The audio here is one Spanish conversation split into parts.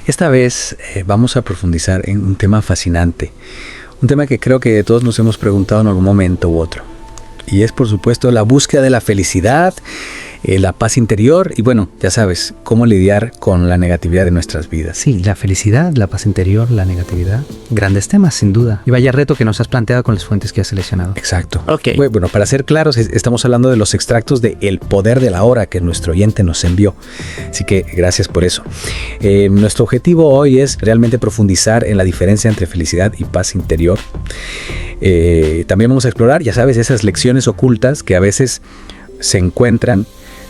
Esta vez vamos a profundizar en un tema fascinante, un tema que creo que todos nos hemos preguntado en algún momento u otro. Y es, por supuesto, la búsqueda de la felicidad, la paz interior y, bueno, ya sabes, cómo lidiar con la negatividad de nuestras vidas. Sí, la felicidad, la paz interior, la negatividad. Grandes temas, sin duda. Y vaya reto que nos has planteado con las fuentes que has seleccionado. Exacto. Ok. Bueno, para ser claros, estamos hablando de los extractos de El Poder de la Hora que nuestro oyente nos envió. Así que gracias por eso. Nuestro objetivo hoy es realmente profundizar en la diferencia entre felicidad y paz interior. También vamos a explorar, ya sabes, esas lecciones ocultas que a veces se encuentran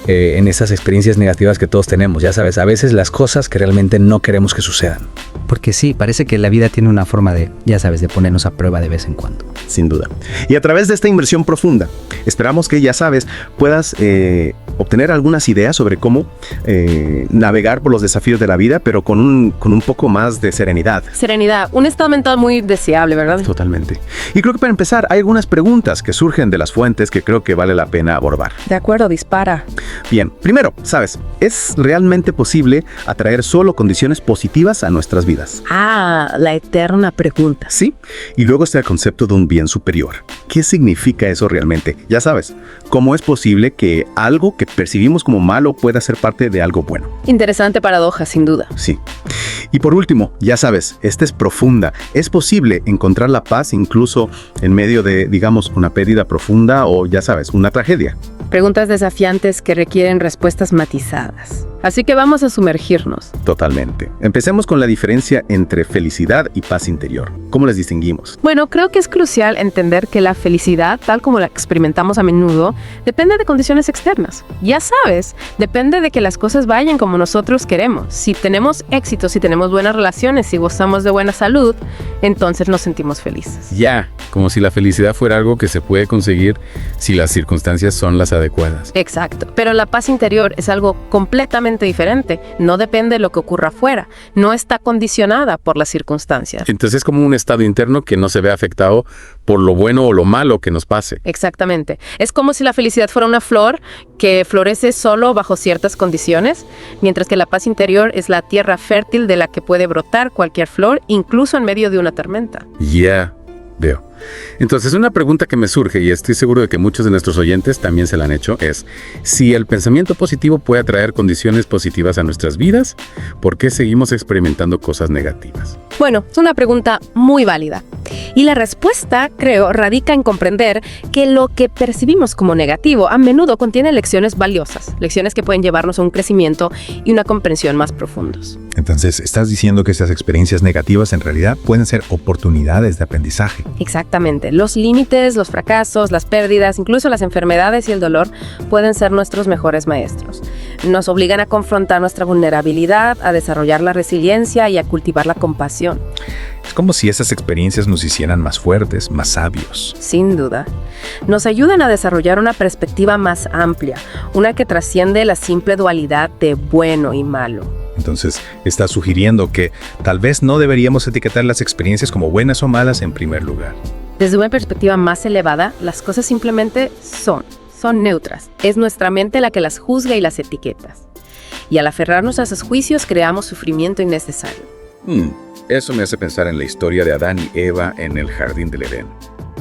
en esas experiencias negativas que todos tenemos. Ya sabes, a veces las cosas que realmente no queremos que sucedan. Porque sí, parece que la vida tiene una forma de, ya sabes, de ponernos a prueba de vez en cuando. Sin duda. Y a través de esta inmersión profunda, esperamos que, ya sabes, puedas obtener algunas ideas sobre cómo navegar por los desafíos de la vida, pero con un poco más de serenidad. Serenidad, un estado mental muy deseable, ¿verdad? Totalmente. Y creo que para empezar, hay algunas preguntas que surgen de las fuentes que creo que vale la pena abordar. De acuerdo, dispara. Bien, primero, ¿sabes? ¿Es realmente posible atraer solo condiciones positivas a nuestras vidas? Ah, la eterna pregunta. Sí, y luego está el concepto de un bien superior. ¿Qué significa eso realmente? Ya sabes, ¿cómo es posible que algo que percibimos como malo pueda ser parte de algo bueno? Interesante paradoja, sin duda. Sí. Y por último, ya sabes, esta es profunda. ¿Es posible encontrar la paz incluso en medio de, digamos, una pérdida profunda o, ya sabes, una tragedia? Preguntas desafiantes que requieren respuestas matizadas. Así que vamos a sumergirnos. Totalmente. Empecemos con la diferencia entre felicidad y paz interior. ¿Cómo las distinguimos? Bueno, creo que es crucial entender que la felicidad, tal como la experimentamos a menudo, depende de condiciones externas. Ya sabes, depende de que las cosas vayan como nosotros queremos. Si tenemos éxito, si tenemos buenas relaciones, si gozamos de buena salud, entonces nos sentimos felices. Ya, como si la felicidad fuera algo que se puede conseguir si las circunstancias son las adecuadas. Exacto. Pero la paz interior es algo completamente diferente. No depende de lo que ocurra afuera. No está condicionada por las circunstancias. Entonces es como un estado interno que no se ve afectado por lo bueno o lo malo que nos pase. Exactamente. Es como si la felicidad fuera una flor que florece solo bajo ciertas condiciones, mientras que la paz interior es la tierra fértil de la que puede brotar cualquier flor, incluso en medio de una tormenta. Ya, veo. Entonces, una pregunta que me surge, y estoy seguro de que muchos de nuestros oyentes también se la han hecho, es si el pensamiento positivo puede atraer condiciones positivas a nuestras vidas, ¿por qué seguimos experimentando cosas negativas? Bueno, es una pregunta muy válida. Y la respuesta, creo, radica en comprender que lo que percibimos como negativo a menudo contiene lecciones valiosas, lecciones que pueden llevarnos a un crecimiento y una comprensión más profundos. Entonces, ¿estás diciendo que estas experiencias negativas en realidad pueden ser oportunidades de aprendizaje? Exactamente. Los límites, los fracasos, las pérdidas, incluso las enfermedades y el dolor pueden ser nuestros mejores maestros. Nos obligan a confrontar nuestra vulnerabilidad, a desarrollar la resiliencia y a cultivar la compasión. Es como si esas experiencias nos hicieran más fuertes, más sabios. Sin duda. Nos ayudan a desarrollar una perspectiva más amplia, una que trasciende la simple dualidad de bueno y malo. Entonces, estás sugiriendo que tal vez no deberíamos etiquetar las experiencias como buenas o malas en primer lugar. Desde una perspectiva más elevada, las cosas simplemente son neutras. Es nuestra mente la que las juzga y las etiqueta. Y al aferrarnos a esos juicios, creamos sufrimiento innecesario. Eso me hace pensar en la historia de Adán y Eva en el jardín del Edén.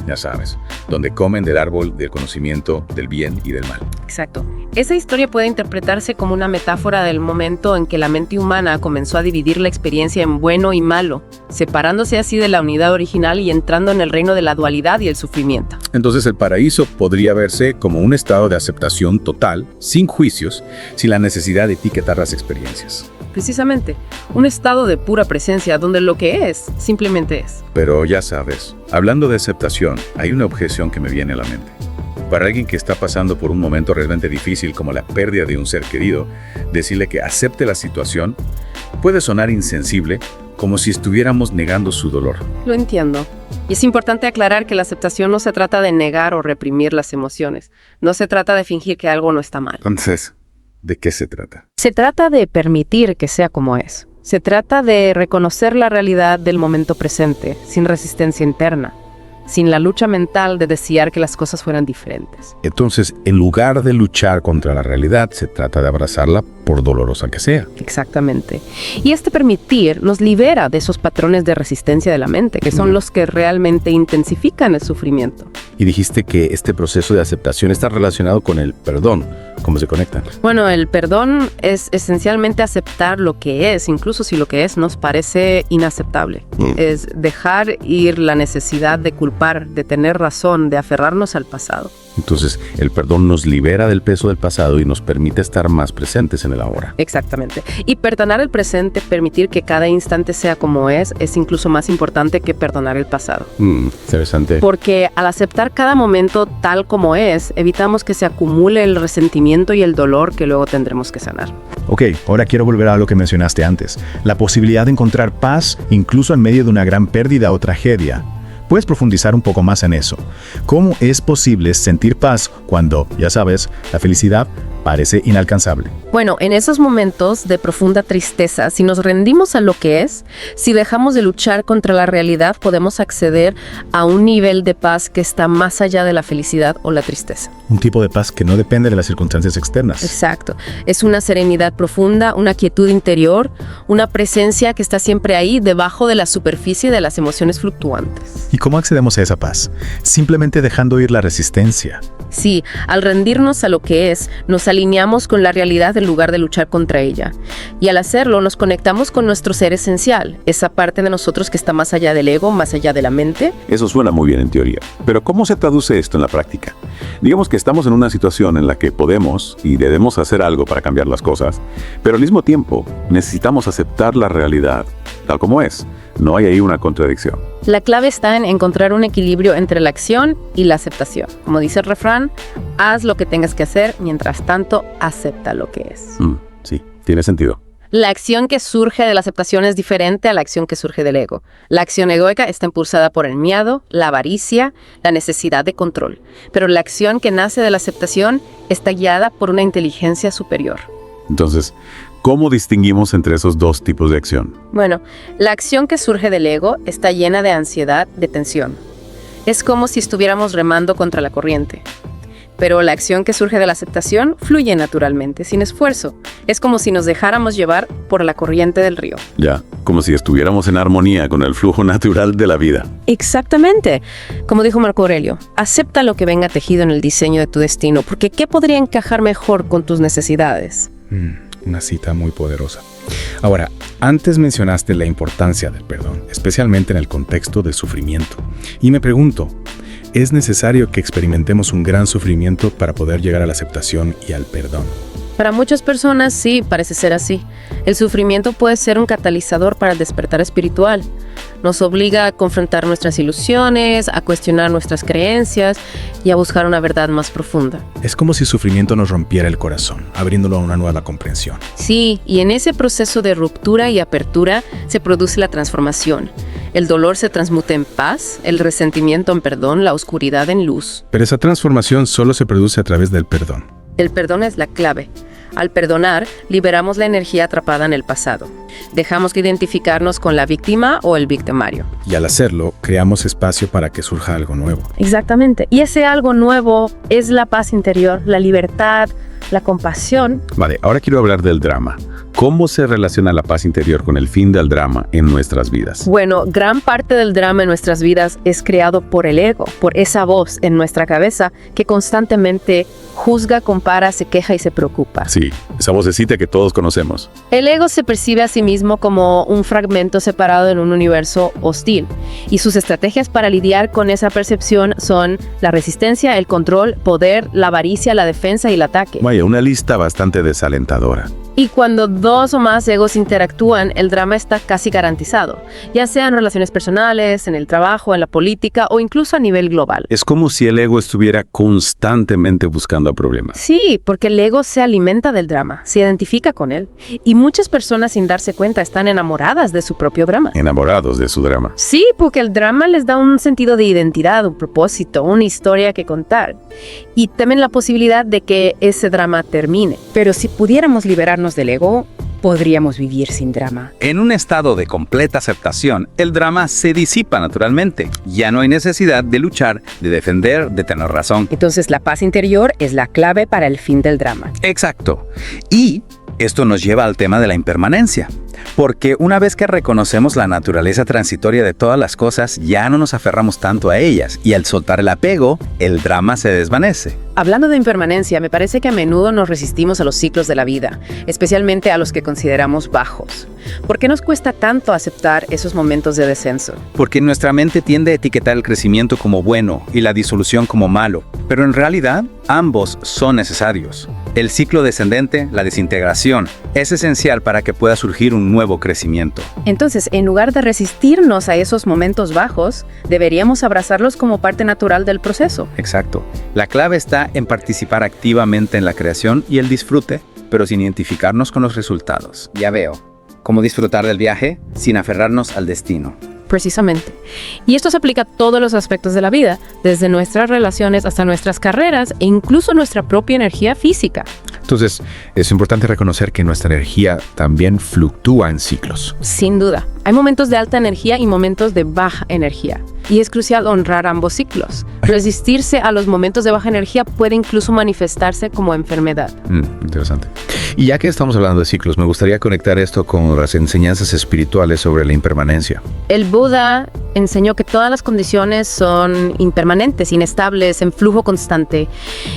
Ya sabes, donde comen del árbol del conocimiento del bien y del mal. Exacto. Esa historia puede interpretarse como una metáfora del momento en que la mente humana comenzó a dividir la experiencia en bueno y malo, separándose así de la unidad original y entrando en el reino de la dualidad y el sufrimiento. Entonces el paraíso podría verse como un estado de aceptación total, sin juicios, sin la necesidad de etiquetar las experiencias. Precisamente, un estado de pura presencia donde lo que es, simplemente es. Pero ya sabes, hablando de aceptación, hay una objeción que me viene a la mente. Para alguien que está pasando por un momento realmente difícil como la pérdida de un ser querido, decirle que acepte la situación puede sonar insensible, como si estuviéramos negando su dolor. Lo entiendo. Y es importante aclarar que la aceptación no se trata de negar o reprimir las emociones. No se trata de fingir que algo no está mal. Entonces, ¿de qué se trata? Se trata de permitir que sea como es. Se trata de reconocer la realidad del momento presente, sin resistencia interna. sin la lucha mental de desear que las cosas fueran diferentes. Entonces, en lugar de luchar contra la realidad, se trata de abrazarla por dolorosa que sea. Exactamente. Y este permitir nos libera de esos patrones de resistencia de la mente, que son los que realmente intensifican el sufrimiento. Y dijiste que este proceso de aceptación está relacionado con el perdón. ¿Cómo se conectan? Bueno, el perdón es esencialmente aceptar lo que es, incluso si lo que es nos parece inaceptable. Es dejar ir la necesidad de culpar, de tener razón, de aferrarnos al pasado. Entonces, el perdón nos libera del peso del pasado y nos permite estar más presentes en el ahora. Exactamente. Y perdonar el presente, permitir que cada instante sea como es incluso más importante que perdonar el pasado. Interesante. Porque al aceptar cada momento tal como es, evitamos que se acumule el resentimiento y el dolor que luego tendremos que sanar. Ok, ahora quiero volver a lo que mencionaste antes. La posibilidad de encontrar paz incluso en medio de una gran pérdida o tragedia. ¿Puedes profundizar un poco más en eso? ¿Cómo es posible sentir paz cuando, ya sabes, la felicidad parece inalcanzable? Bueno, en esos momentos de profunda tristeza, si nos rendimos a lo que es, si dejamos de luchar contra la realidad, podemos acceder a un nivel de paz que está más allá de la felicidad o la tristeza. Un tipo de paz que no depende de las circunstancias externas. Exacto. Es una serenidad profunda, una quietud interior, una presencia que está siempre ahí, debajo de la superficie de las emociones fluctuantes. ¿Y cómo accedemos a esa paz? Simplemente dejando ir la resistencia. Sí, al rendirnos a lo que es, nos alineamos con la realidad en lugar de luchar contra ella. Y al hacerlo, nos conectamos con nuestro ser esencial, esa parte de nosotros que está más allá del ego, más allá de la mente. Eso suena muy bien en teoría, pero ¿cómo se traduce esto en la práctica? Digamos que estamos en una situación en la que podemos y debemos hacer algo para cambiar las cosas, pero al mismo tiempo necesitamos aceptar la realidad tal como es. No hay ahí una contradicción. La clave está en encontrar un equilibrio entre la acción y la aceptación. Como dice el refrán, haz lo que tengas que hacer, mientras tanto, acepta lo que es. Sí, tiene sentido. La acción que surge de la aceptación es diferente a la acción que surge del ego. La acción egoica está impulsada por el miedo, la avaricia, la necesidad de control. Pero la acción que nace de la aceptación está guiada por una inteligencia superior. Entonces, ¿cómo distinguimos entre esos dos tipos de acción? Bueno, la acción que surge del ego está llena de ansiedad, de tensión. Es como si estuviéramos remando contra la corriente. Pero la acción que surge de la aceptación fluye naturalmente, sin esfuerzo. Es como si nos dejáramos llevar por la corriente del río. Ya, como si estuviéramos en armonía con el flujo natural de la vida. Exactamente. Como dijo Marco Aurelio, acepta lo que venga tejido en el diseño de tu destino, porque ¿qué podría encajar mejor con tus necesidades? Una cita muy poderosa. Ahora, antes mencionaste la importancia del perdón, especialmente en el contexto del sufrimiento. Y me pregunto, ¿es necesario que experimentemos un gran sufrimiento para poder llegar a la aceptación y al perdón? Para muchas personas sí, parece ser así. El sufrimiento puede ser un catalizador para el despertar espiritual. Nos obliga a confrontar nuestras ilusiones, a cuestionar nuestras creencias y a buscar una verdad más profunda. Es como si el sufrimiento nos rompiera el corazón, abriéndolo a una nueva comprensión. Sí, y en ese proceso de ruptura y apertura se produce la transformación. El dolor se transmuta en paz, el resentimiento en perdón, la oscuridad en luz. Pero esa transformación solo se produce a través del perdón. El perdón es la clave. Al perdonar, liberamos la energía atrapada en el pasado. Dejamos de identificarnos con la víctima o el victimario. Y al hacerlo, creamos espacio para que surja algo nuevo. Exactamente. Y ese algo nuevo es la paz interior, la libertad, la compasión. Vale, ahora quiero hablar del drama. ¿Cómo se relaciona la paz interior con el fin del drama en nuestras vidas? Bueno, gran parte del drama en nuestras vidas es creado por el ego, por esa voz en nuestra cabeza que constantemente juzga, compara, se queja y se preocupa. Sí, esa vocecita que todos conocemos. El ego se percibe a sí mismo como un fragmento separado en un universo hostil, y sus estrategias para lidiar con esa percepción son la resistencia, el control, poder, la avaricia, la defensa y el ataque. Vaya, una lista bastante desalentadora. Y cuando dos o más egos interactúan, el drama está casi garantizado, ya sea en relaciones personales, en el trabajo, en la política o incluso a nivel global. Es como si el ego estuviera constantemente buscando problemas. Sí, porque el ego se alimenta del drama, se identifica con él. Y muchas personas sin darse cuenta están enamoradas de su propio drama. Enamorados de su drama. Sí, porque el drama les da un sentido de identidad, un propósito, una historia que contar. Y temen la posibilidad de que ese drama termine. Pero si pudiéramos liberarnos del ego, podríamos vivir sin drama. En un estado de completa aceptación, el drama se disipa naturalmente. Ya no hay necesidad de luchar, de defender, de tener razón. Entonces la paz interior es la clave para el fin del drama. Exacto. Y esto nos lleva al tema de la impermanencia. Porque una vez que reconocemos la naturaleza transitoria de todas las cosas, ya no nos aferramos tanto a ellas. Y al soltar el apego, el drama se desvanece. Hablando de impermanencia, me parece que a menudo nos resistimos a los ciclos de la vida, especialmente a los que consideramos bajos. ¿Por qué nos cuesta tanto aceptar esos momentos de descenso? Porque nuestra mente tiende a etiquetar el crecimiento como bueno y la disolución como malo. Pero en realidad, ambos son necesarios. El ciclo descendente, la desintegración, es esencial para que pueda surgir un nuevo crecimiento. Entonces, en lugar de resistirnos a esos momentos bajos, deberíamos abrazarlos como parte natural del proceso. Exacto. La clave está en participar activamente en la creación y el disfrute, pero sin identificarnos con los resultados. Ya veo. Cómo disfrutar del viaje sin aferrarnos al destino. Precisamente. Y esto se aplica a todos los aspectos de la vida, desde nuestras relaciones hasta nuestras carreras e incluso nuestra propia energía física. Entonces, es importante reconocer que nuestra energía también fluctúa en ciclos. Sin duda. Hay momentos de alta energía y momentos de baja energía. Y es crucial honrar ambos ciclos. Resistirse a los momentos de baja energía puede incluso manifestarse como enfermedad. Interesante. Y ya que estamos hablando de ciclos, me gustaría conectar esto con las enseñanzas espirituales sobre la impermanencia. El Buda enseñó que todas las condiciones son impermanentes, inestables, en flujo constante.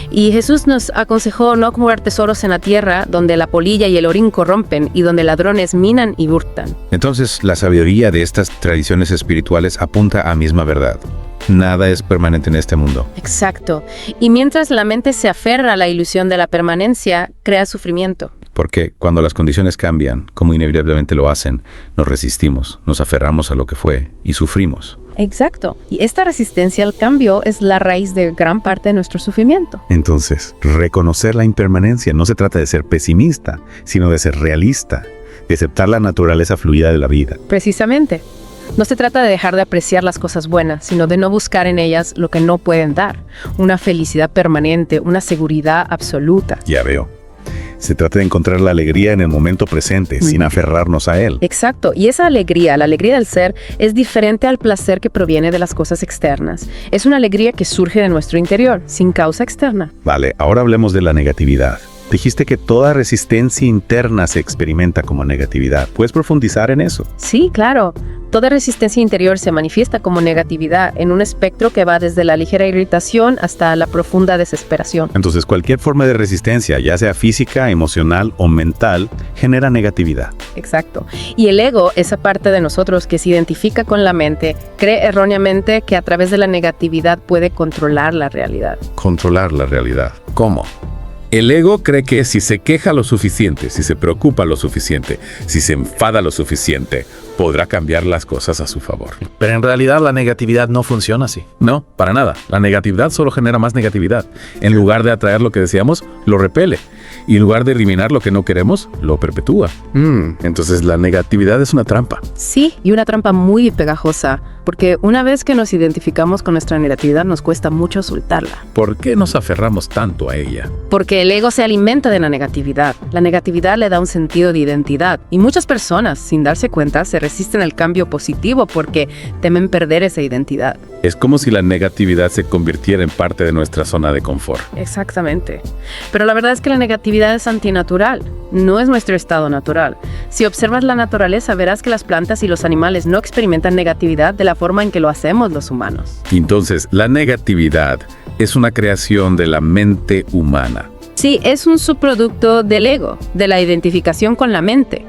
Y Jesús nos aconsejó no acumular tesoros en la tierra donde la polilla y el orín corrompen y donde ladrones minan y hurtan. Entonces, la sabiduría de estas tradiciones espirituales apunta a misma verdad. Nada es permanente en este mundo. Exacto. Y mientras la mente se aferra a la ilusión de la permanencia, crea sufrimiento. Porque cuando las condiciones cambian, como inevitablemente lo hacen, nos resistimos, nos aferramos a lo que fue y sufrimos. Exacto. Y esta resistencia al cambio es la raíz de gran parte de nuestro sufrimiento. Entonces, reconocer la impermanencia no se trata de ser pesimista, sino de ser realista, de aceptar la naturaleza fluida de la vida. Precisamente. No se trata de dejar de apreciar las cosas buenas, sino de no buscar en ellas lo que no pueden dar. Una felicidad permanente, una seguridad absoluta. Ya veo. Se trata de encontrar la alegría en el momento presente, sin aferrarnos a él. Exacto. Y esa alegría, la alegría del ser, es diferente al placer que proviene de las cosas externas. Es una alegría que surge de nuestro interior, sin causa externa. Vale, ahora hablemos de la negatividad. Dijiste que toda resistencia interna se experimenta como negatividad. ¿Puedes profundizar en eso? Sí, claro. Toda resistencia interior se manifiesta como negatividad en un espectro que va desde la ligera irritación hasta la profunda desesperación. Entonces, cualquier forma de resistencia, ya sea física, emocional o mental, genera negatividad. Exacto. Y el ego, esa parte de nosotros que se identifica con la mente, cree erróneamente que a través de la negatividad puede controlar la realidad. Controlar la realidad. ¿Cómo? El ego cree que si se queja lo suficiente, si se preocupa lo suficiente, si se enfada lo suficiente, podrá cambiar las cosas a su favor. Pero en realidad la negatividad no funciona así. No, para nada. La negatividad solo genera más negatividad. En lugar de atraer lo que deseamos, lo repele. Y en lugar de eliminar lo que no queremos, lo perpetúa. Entonces la negatividad es una trampa. Sí, y una trampa muy pegajosa, porque una vez que nos identificamos con nuestra negatividad nos cuesta mucho soltarla. ¿Por qué nos aferramos tanto a ella? Porque el ego se alimenta de la negatividad. La negatividad le da un sentido de identidad. Y muchas personas, sin darse cuenta, se resisten al cambio positivo porque temen perder esa identidad. Es como si la negatividad se convirtiera en parte de nuestra zona de confort. Exactamente. Pero la verdad es que la negatividad es antinatural. No es nuestro estado natural. Si observas la naturaleza, verás que las plantas y los animales no experimentan negatividad de la forma en que lo hacemos los humanos. Entonces, la negatividad es una creación de la mente humana. Sí, es un subproducto del ego, de la identificación con la mente.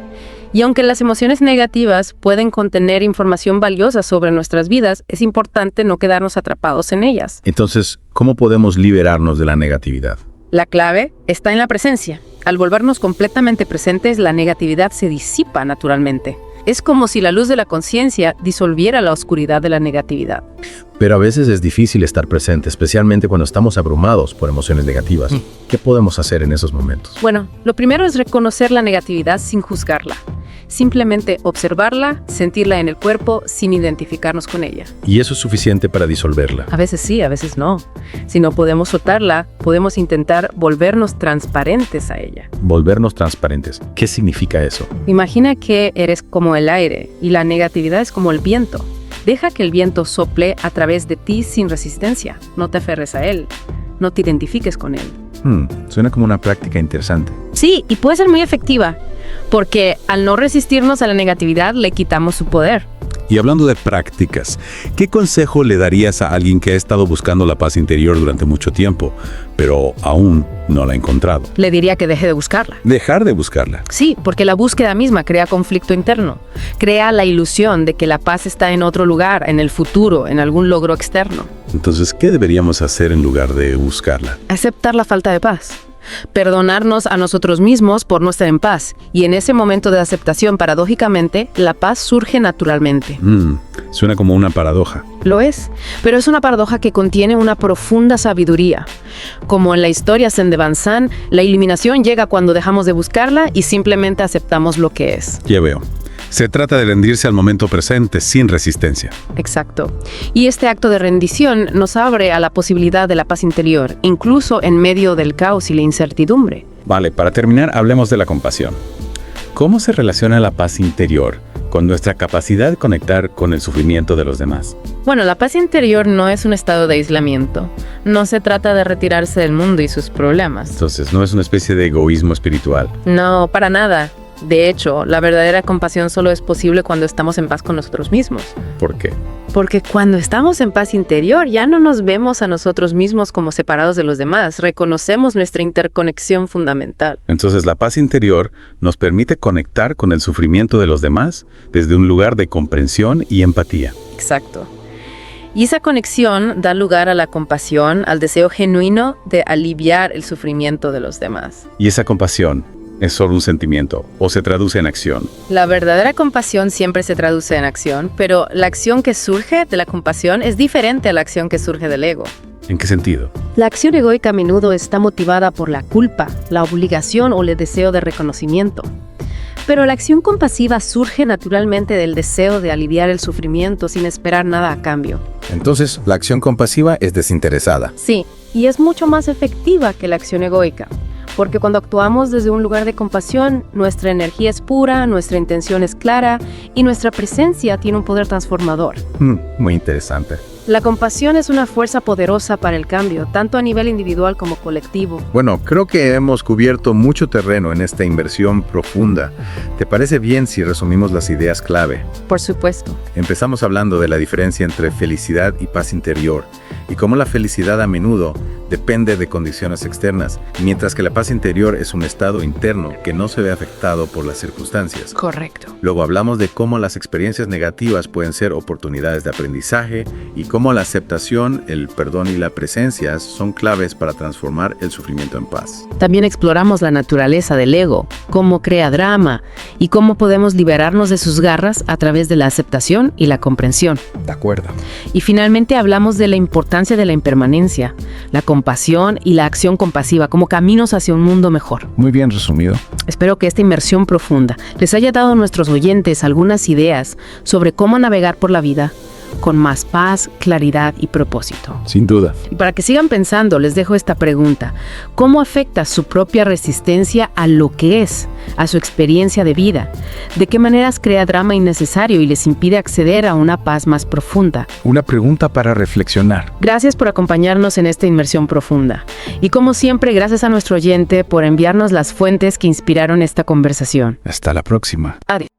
Y aunque las emociones negativas pueden contener información valiosa sobre nuestras vidas, es importante no quedarnos atrapados en ellas. Entonces, ¿cómo podemos liberarnos de la negatividad? La clave está en la presencia. Al volvernos completamente presentes, la negatividad se disipa naturalmente. Es como si la luz de la conciencia disolviera la oscuridad de la negatividad. Pero a veces es difícil estar presente, especialmente cuando estamos abrumados por emociones negativas. ¿Qué podemos hacer en esos momentos? Bueno, lo primero es reconocer la negatividad sin juzgarla. Simplemente observarla, sentirla en el cuerpo sin identificarnos con ella. Y eso es suficiente para disolverla. A veces sí, a veces no. Si no podemos soltarla, podemos intentar volvernos transparentes a ella. Volvernos transparentes. ¿Qué significa eso? Imagina que eres como el aire y la negatividad es como el viento. Deja que el viento sople a través de ti sin resistencia. No te aferres a él. No te identifiques con él. Suena como una práctica interesante. Sí, y puede ser muy efectiva, porque al no resistirnos a la negatividad le quitamos su poder. Y hablando de prácticas, ¿qué consejo le darías a alguien que ha estado buscando la paz interior durante mucho tiempo, pero aún no la ha encontrado? Le diría que deje de buscarla. Dejar de buscarla. Sí, porque la búsqueda misma crea conflicto interno. Crea la ilusión de que la paz está en otro lugar, en el futuro, en algún logro externo. Entonces, ¿qué deberíamos hacer en lugar de buscarla? Aceptar la falta de paz. Perdonarnos a nosotros mismos por no estar en paz. Y en ese momento de aceptación, paradójicamente, la paz surge naturalmente. Suena como una paradoja. Lo es, pero es una paradoja que contiene una profunda sabiduría. Como en la historia Zen de Van San, la iluminación llega cuando dejamos de buscarla y simplemente aceptamos lo que es. Ya veo. Se trata de rendirse al momento presente sin resistencia. Exacto. Y este acto de rendición nos abre a la posibilidad de la paz interior, incluso en medio del caos y la incertidumbre. Vale, para terminar, hablemos de la compasión. ¿Cómo se relaciona la paz interior con nuestra capacidad de conectar con el sufrimiento de los demás? Bueno, la paz interior no es un estado de aislamiento. No se trata de retirarse del mundo y sus problemas. Entonces, ¿no es una especie de egoísmo espiritual? No, para nada. De hecho, la verdadera compasión solo es posible cuando estamos en paz con nosotros mismos. ¿Por qué? Porque cuando estamos en paz interior, ya no nos vemos a nosotros mismos como separados de los demás. Reconocemos nuestra interconexión fundamental. Entonces, la paz interior nos permite conectar con el sufrimiento de los demás desde un lugar de comprensión y empatía. Exacto. Y esa conexión da lugar a la compasión, al deseo genuino de aliviar el sufrimiento de los demás. Y esa compasión ¿es solo un sentimiento o se traduce en acción? La verdadera compasión siempre se traduce en acción, pero la acción que surge de la compasión es diferente a la acción que surge del ego. ¿En qué sentido? La acción egoica a menudo está motivada por la culpa, la obligación o el deseo de reconocimiento. Pero la acción compasiva surge naturalmente del deseo de aliviar el sufrimiento sin esperar nada a cambio. Entonces, la acción compasiva es desinteresada. Sí, y es mucho más efectiva que la acción egoica. Porque cuando actuamos desde un lugar de compasión, nuestra energía es pura, nuestra intención es clara y nuestra presencia tiene un poder transformador. Muy interesante. La compasión es una fuerza poderosa para el cambio, tanto a nivel individual como colectivo. Bueno, creo que hemos cubierto mucho terreno en esta inversión profunda. ¿Te parece bien si resumimos las ideas clave? Por supuesto. Empezamos hablando de la diferencia entre felicidad y paz interior, y cómo la felicidad a menudo depende de condiciones externas, mientras que la paz interior es un estado interno que no se ve afectado por las circunstancias. Correcto. Luego hablamos de cómo las experiencias negativas pueden ser oportunidades de aprendizaje y cómo la aceptación, el perdón y la presencia son claves para transformar el sufrimiento en paz. También exploramos la naturaleza del ego, cómo crea drama y cómo podemos liberarnos de sus garras a través de la aceptación y la comprensión. De acuerdo. Y finalmente hablamos de la importancia de la impermanencia, la compasión y la acción compasiva como caminos hacia un mundo mejor. Muy bien resumido. Espero que esta inmersión profunda les haya dado a nuestros oyentes algunas ideas sobre cómo navegar por la vida con más paz, claridad y propósito. Sin duda. Y para que sigan pensando, les dejo esta pregunta. ¿Cómo afecta su propia resistencia a lo que es, a su experiencia de vida? ¿De qué maneras crea drama innecesario y les impide acceder a una paz más profunda? Una pregunta para reflexionar. Gracias por acompañarnos en esta inmersión profunda. Y como siempre, gracias a nuestro oyente por enviarnos las fuentes que inspiraron esta conversación. Hasta la próxima. Adiós.